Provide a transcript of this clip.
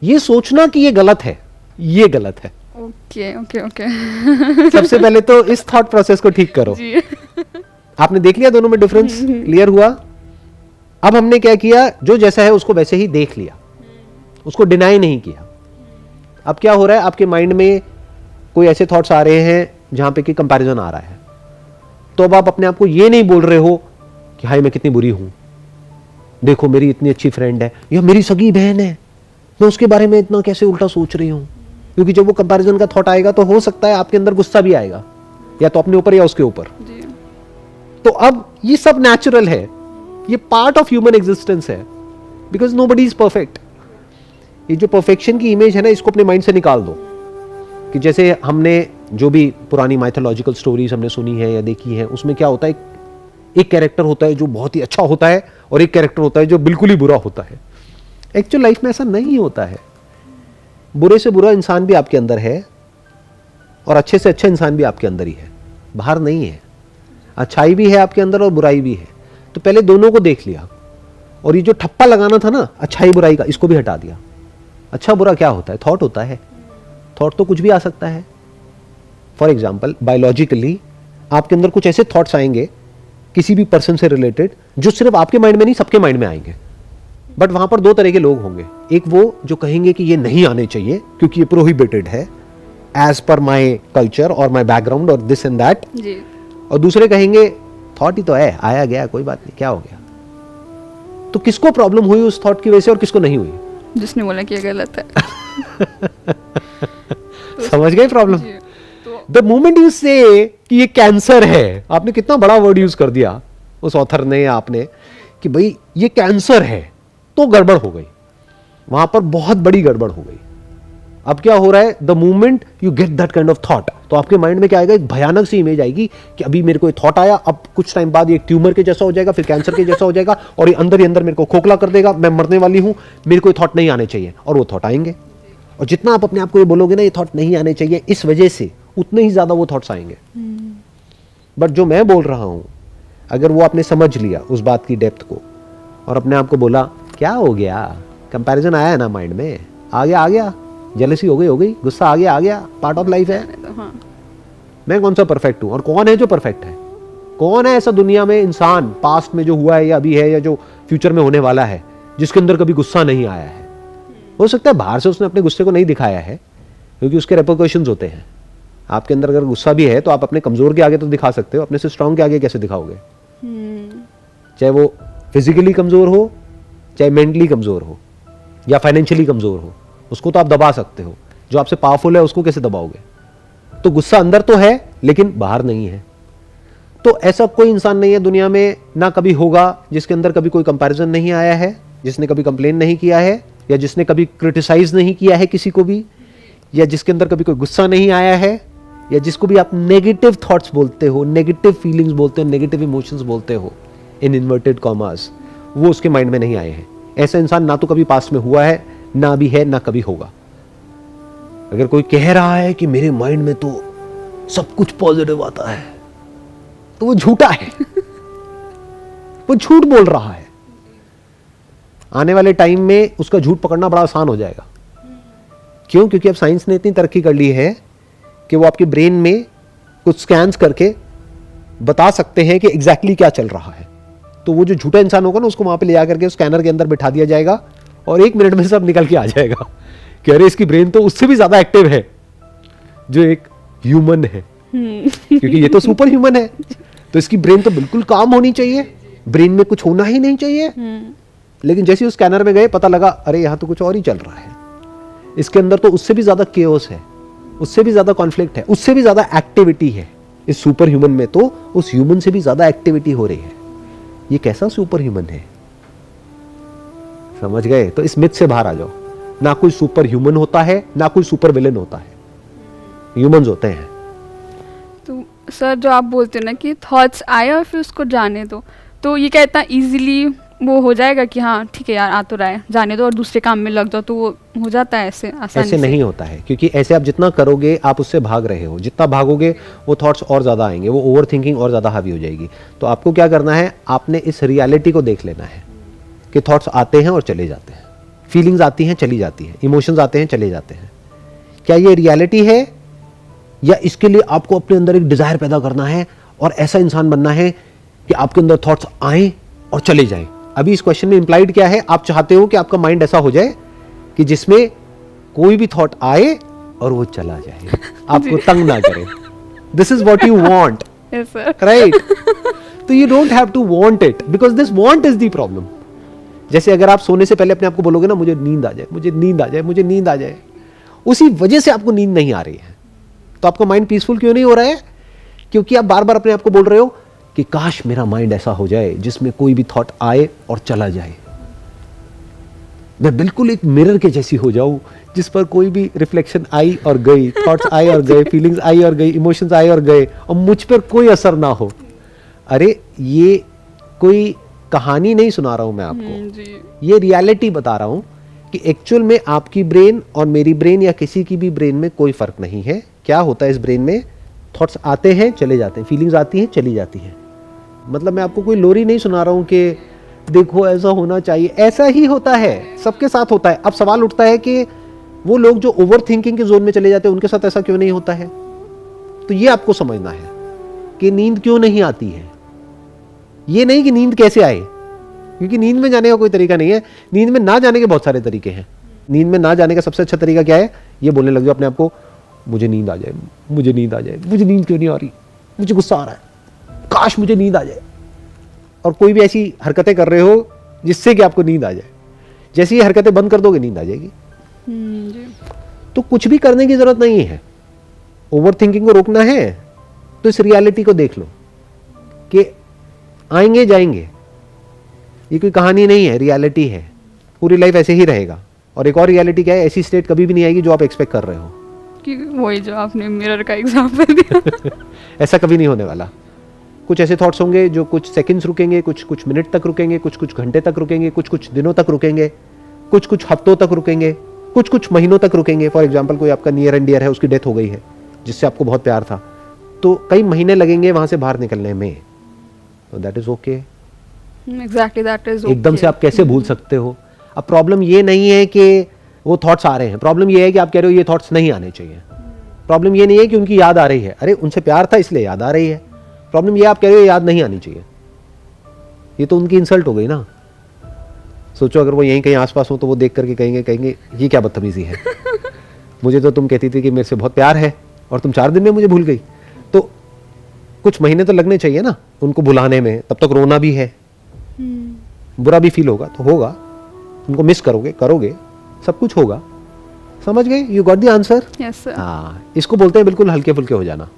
ये सोचना कि ये गलत है, ये गलत है। Okay okay okay. सबसे पहले तो इस थॉट प्रोसेस को ठीक करो। जी। आपने देख लिया दोनों में डिफरेंस क्लियर हुआ। अब हमने क्या किया, जो जैसा है उसको वैसे ही देख लिया, उसको डिनाई नहीं किया। अब क्या हो रहा है, आपके माइंड में कोई ऐसे थॉट्स आ रहे हैं जहां पे कि कंपैरिजन आ रहा है, तो अब आप अपने आप को ये नहीं बोल रहे हो कि हाय मैं कितनी बुरी हूं, देखो मेरी इतनी अच्छी फ्रेंड है या मेरी सगी बहन है, मैं उसके बारे में इतना कैसे उल्टा सोच रही हूं। क्योंकि जब वो कंपैरिजन का थॉट आएगा तो हो सकता है आपके अंदर गुस्सा भी आएगा, या तो अपने ऊपर या उसके ऊपर। तो अब ये सब नेचुरल है, ये पार्ट ऑफ ह्यूमन एग्जिस्टेंस है, बिकॉज नोबडी इज परफेक्ट। ये जो परफेक्शन की इमेज है ना, इसको अपने माइंड से निकाल दो। कि जैसे हमने जो भी पुरानी माइथोलॉजिकल स्टोरीज हमने सुनी है या देखी है, उसमें क्या होता है, एक कैरेक्टर होता है जो बहुत ही अच्छा होता है और एक कैरेक्टर होता है जो बिल्कुल ही बुरा होता है। एक्चुअल लाइफ में ऐसा नहीं होता है। बुरे से बुरा इंसान भी आपके अंदर है और अच्छे से अच्छा इंसान भी आपके अंदर ही है, बाहर नहीं है। अच्छाई भी है आपके अंदर और बुराई भी है। तो पहले दोनों को देख लिया, और ये जो ठप्पा लगाना था ना अच्छाई बुराई का, इसको भी हटा दिया। अच्छा बुरा क्या होता है, थॉट होता है। थॉट तो कुछ भी आ सकता है। फॉर एग्जाम्पल बायोलॉजिकली आपके अंदर कुछ ऐसे थॉट्स आएंगे किसी भी पर्सन से रिलेटेड, जो सिर्फ आपके माइंड में नहीं सबके माइंड में आएंगे। बट वहां पर दो तरह के लोग होंगे, एक वो जो कहेंगे कि ये नहीं आने चाहिए क्योंकि ये प्रोहिबिटेड है एज पर माई कल्चर और माई बैकग्राउंड और दिस एंड दैट, और दूसरे कहेंगे थॉट ही तो है, आया गया कोई बात नहीं, क्या हो गया। तो किसको प्रॉब्लम हुई उस थॉट की वजह से और किसको नहीं हुई? जिसने बोला कि ये गलत है। समझ गए प्रॉब्लम? द मोमेंट यू से कि ये कैंसर है, आपने कितना बड़ा वर्ड यूज कर दिया उस ऑथर ने या आपने, कि भाई ये कैंसर है, तो गड़बड़ हो गई, वहां पर बहुत बड़ी गड़बड़ हो गई। अब क्या हो रहा है, the moment you get that kind of thought, तो आपके माइंड में क्या आएगा, एक भयानक सी इमेज आएगी कि अभी मेरे को एक थॉट आया, अब कुछ टाइम बाद ये ट्यूमर के जैसा हो जाएगा, फिर कैंसर के जैसा हो जाएगा, और ये अंदर ही अंदर मेरे को खोखला कर देगा, मैं मरने वाली हूं, मेरे को ये थॉट नहीं आने चाहिए। और वो थॉट आएंगे, और जितना आप अपने आप को ये बोलोगे ना ये थॉट नहीं आने चाहिए इस वजह से, उतने ही ज्यादा वो थॉट्स आएंगे। बट जो मैं बोल रहा हूं, अगर वो आपने समझ लिया उस बात की डेप्थ को, और अपने आप को बोला क्या हो गया, कंपैरिजन आया है ना माइंड में, आ गया, जेलसी हो गई, गुस्सा आ गया, पार्ट ऑफ लाइफ है। हाँ। मैं कौन सा परफेक्ट हूं, और कौन है जो परफेक्ट है? कौन है ऐसा दुनिया में इंसान, पास्ट में जो हुआ है या अभी है या जो फ्यूचर में होने वाला है, जिसके अंदर कभी गुस्सा नहीं आया है? हो सकता है बाहर से उसने अपने गुस्से को नहीं दिखाया है, क्योंकि उसके रेपरकशंस होते हैं। आपके अंदर अगर गुस्सा भी है तो आप अपने कमजोर के आगे तो दिखा सकते हो, अपने से स्ट्रांग के आगे कैसे दिखाओगे? चाहे वो फिजिकली कमजोर हो, चाहे मेंटली कमजोर हो, या फाइनेंशियली कमजोर हो, उसको तो आप दबा सकते हो। जो आपसे पावरफुल है उसको कैसे दबाओगे? तो गुस्सा अंदर तो है लेकिन बाहर नहीं है। तो ऐसा कोई इंसान नहीं है दुनिया में, ना कभी होगा, जिसके अंदर कभी कोई कंपैरिजन नहीं आया है, जिसने कभी कंप्लेन नहीं किया है, या जिसने कभी क्रिटिसाइज नहीं किया है किसी को भी, या जिसके अंदर कभी कोई गुस्सा नहीं आया है, या जिसको भी आप नेगेटिव थॉट्स बोलते हो, नेगेटिव फीलिंग्स बोलते हो, नेगेटिव इमोशंस बोलते हो इन इन्वर्टेड कॉमास, वो उसके माइंड में नहीं आए हैं। ऐसा इंसान ना तो कभी पास्ट में हुआ है, ना भी है, ना कभी होगा। अगर कोई कह रहा है कि मेरे माइंड में तो सब कुछ पॉजिटिव आता है, तो वो झूठा है। वो झूठ बोल रहा है। आने वाले टाइम में उसका झूठ पकड़ना बड़ा आसान हो जाएगा। क्यों? क्योंकि अब साइंस ने इतनी तरक्की कर ली है कि वो आपके ब्रेन में कुछ स्कैन्स करके बता सकते हैं कि एग्जैक्टली क्या चल रहा है। तो वो जो झूठा इंसान होगा ना, उसको वहां पे ले जाकर के स्कैनर के अंदर बिठा दिया जाएगा, और 1 मिनट में सब निकल के आ जाएगा कि अरे इसकी ब्रेन तो उससे भी ज्यादा एक्टिव है जो एक ह्यूमन है। क्योंकि ये तो सुपर ह्यूमन है, तो इसकी ब्रेन तो बिल्कुल काम होनी चाहिए, ब्रेन में कुछ होना ही नहीं चाहिए। लेकिन जैसे उस स्कैनर में गए, पता लगा अरे यहां तो कुछ और ही चल रहा है, इसके अंदर तो उससे भी ज्यादा केओस है, उससे भी ज्यादा कॉन्फ्लिक्ट है, उससे भी ज्यादा एक्टिविटी है। इस सुपर ह्यूमन में तो उस ह्यूमन से भी ज्यादा एक्टिविटी हो रही है। ये कैसा सुपर ह्यूमन है? समझ गए? तो इस मिथ से बाहर आ जाओ। ना कोई सुपर ह्यूमन होता है, ना कोई सुपर विलेन होता है, ह्यूमंस होते हैं। तो सर जो आप बोलते हो ना कि थॉट्स आए और फिर उसको जाने दो, तो ये क्या इतना इजीली वो हो जाएगा कि हाँ ठीक है यार आ तो रहा है, जाने दो और दूसरे काम में लग जाओ, तो वो हो जाता है ऐसे आसानी ऐसे से? नहीं होता है, क्योंकि ऐसे आप जितना करोगे आप उससे भाग रहे हो। जितना भागोगे वो थॉट्स और ज़्यादा आएंगे, वो ओवर थिंकिंग और ज़्यादा हावी हो जाएगी। तो आपको क्या करना है, आपने इस रियलिटी को देख लेना है कि थॉट्स आते हैं और चले जाते हैं। फीलिंग्स आती हैं चली जाती हैं, इमोशंस आते हैं चले जाते हैं। क्या ये रियलिटी है या इसके लिए आपको अपने अंदर एक डिजायर पैदा करना है और ऐसा इंसान बनना है कि आपके अंदर थॉट्स आए और चले जाएं? अभी इस क्वेश्चन में इंप्लाइड क्या है? आप चाहते हो कि आपका माइंड ऐसा हो जाए कि जिसमें कोई भी थॉट आए और वो चला जाए, आपको तंग ना करे। This is what you want, Yes, sir. Right? तो you don't have to want it because this want is the problem. जैसे अगर आप सोने से पहले अपने आप को बोलोगे ना, मुझे नींद आ जाए, मुझे नींद आ जाए, मुझे नींद आ जाए, उसी वजह से आपको नींद नहीं आ रही है। तो आपका माइंड पीसफुल क्यों नहीं हो रहा है? क्योंकि आप बार बार अपने आप को बोल रहे हो कि काश मेरा माइंड ऐसा हो जाए जिसमें कोई भी थॉट आए और चला जाए, मैं बिल्कुल एक मिरर के जैसी हो जाऊं जिस पर कोई भी रिफ्लेक्शन आई और गई, थॉट्स आए और गए, फीलिंग्स आई और गई, इमोशंस आए और गए, और मुझ पर कोई असर ना हो। अरे ये कोई कहानी नहीं सुना रहा हूं मैं आपको, जी। ये रियलिटी बता रहा हूं कि एक्चुअल में आपकी ब्रेन और मेरी ब्रेन या किसी की भी ब्रेन में कोई फर्क नहीं है। क्या होता है इस ब्रेन में? थॉट्स आते हैं चले जाते हैं, फीलिंग्स आती हैं चली जाती हैं। मतलब मैं आपको कोई लोरी नहीं सुना रहा हूं कि देखो ऐसा होना चाहिए, ऐसा ही होता है, सबके साथ होता है। अब सवाल उठता है कि वो लोग जो ओवर थिंकिंग के जोन में चले जाते हैं उनके साथ ऐसा क्यों नहीं होता है? तो ये आपको समझना है कि नींद क्यों नहीं आती है। ये नहीं कि नींद कैसे आए, क्योंकि नींद में जाने का कोई तरीका नहीं है। नींद में ना जाने के बहुत सारे तरीके हैं। नींद में ना जाने का सबसे अच्छा तरीका क्या है? ये बोलने लग जाओ अपने आप को, मुझे नींद आ जाए, मुझे नींद आ जाए, मुझे नींद क्यों नहीं आ रही, मुझे गुस्सा आ रहा है, काश मुझे नींद आ जाए। और कोई भी ऐसी हरकतें कर रहे हो जिससे कि आपको नींद आ जाए। जैसे ये हरकतें बंद कर दोगे नींद आ जाएगी। जी। तो कुछ भी करने की जरूरत नहीं है। ओवर थिंकिंग को रोकना है तो इस रियलिटी को देख लो कि आएंगे जाएंगे, ये कोई कहानी नहीं है, रियलिटी है। पूरी लाइफ ऐसे ही रहेगा। और एक और रियलिटी क्या है? ऐसी स्टेट कभी भी नहीं आएगी जो आप एक्सपेक्ट कर रहे हो। कि वही जो आपने मिरर का एग्जांपल दिया। ऐसा कभी नहीं होने वाला। कुछ ऐसे थॉट्स होंगे जो कुछ सेकंड्स रुकेंगे, कुछ मिनट तक रुकेंगे, कुछ घंटे तक रुकेंगे, कुछ दिनों तक रुकेंगे, कुछ हफ्तों तक रुकेंगे, कुछ महीनों तक रुकेंगे। फॉर एग्जाम्पल कोई आपका नियर एंड डियर है, उसकी डेथ हो गई है जिससे आपको बहुत प्यार था, तो कई महीने लगेंगे वहां से बाहर निकलने में। तो that is okay. Exactly, that is okay. एकदम से आप कैसे भूल सकते हो? अब प्रॉब्लम ये नहीं है कि वो थॉट्स आ रहे हैं, प्रॉब्लम ये है कि आप कह रहे हो ये थॉट्स नहीं आने चाहिए। प्रॉब्लम ये नहीं है कि उनकी याद आ रही है, अरे उनसे प्यार था इसलिए याद आ रही है। प्रॉब्लम ये आप कह रहे हो याद नहीं आनी चाहिए, ये तो उनकी इंसल्ट हो गई ना। सोचो अगर वो यहीं कहीं आसपास हो तो वो देख करके कहेंगे ये क्या बदतमीजी है, मुझे तो तुम कहती थी कि मेरे से बहुत प्यार है और तुम 4 दिन में मुझे भूल गई। तो कुछ महीने तो लगने चाहिए ना उनको भुलाने में, तब तक रोना भी है, बुरा भी फील होगा, तो होगा, उनको मिस करोगे, सब कुछ होगा। समझ गए? You got the answer? Yes sir. हाँ, इसको बोलते हैं बिल्कुल हल्के फुल्के हो जाना।